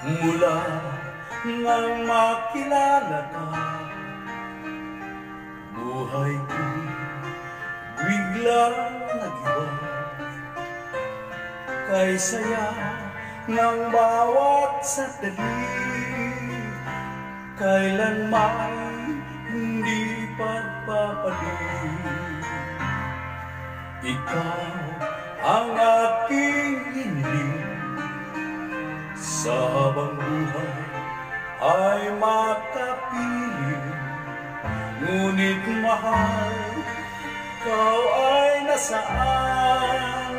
Mula nang makilala ka, buhay ko biglang nag-iba. Kay saya ng bawat sandali, kailanman hindi pagpapalit. Ikaw ang aking hiniling, sa habang buhay ay makapiling. Ngunit mahal, ikaw ay nasaan?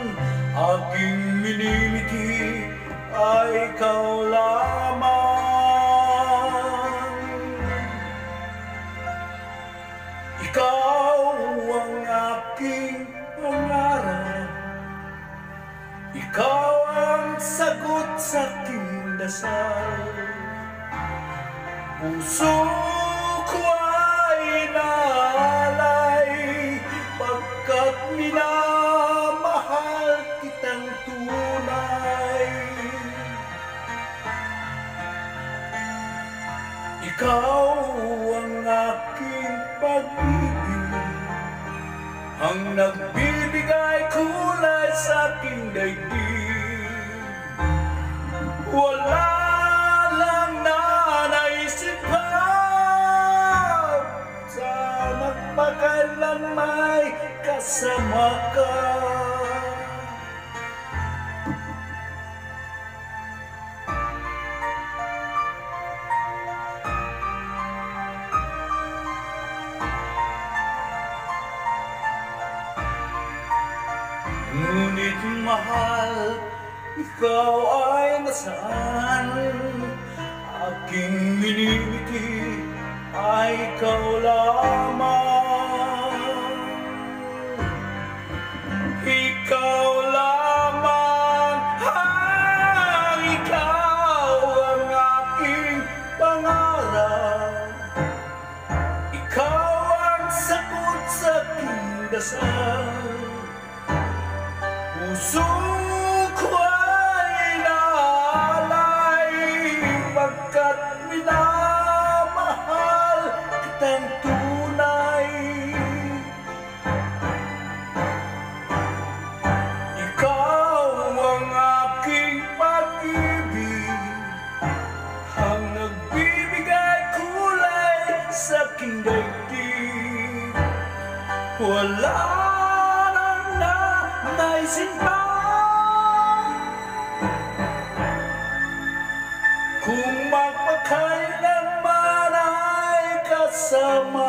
Aking minimiti ay ikaw lamang. Ikaw ang aking pangarap, ikaw ang sagot sa aking dasal. Puso ko ay naalay, pagkat minamahal kitang tunay. Ikaw ang aking pag-ibig, ang nagbibigay kulay sa aking daigdig. Wala lang na naisip pa, sana'y pagkailan may kasama ka. Ngunit mahal, ikaw ay nasaan? Aking minimiti ay ikaw lamang. Ikaw lamang, ikaw ang aking pangarap, ikaw ang sagot sa aking dasal. Puso ko ay naalay, pagkat minamahal kitang tunay. Ikaw ang aking pag-ibig, ang nagbibigay kulay sa aking daigdig. Wala naisip pa, kung magpakailanman ay kasama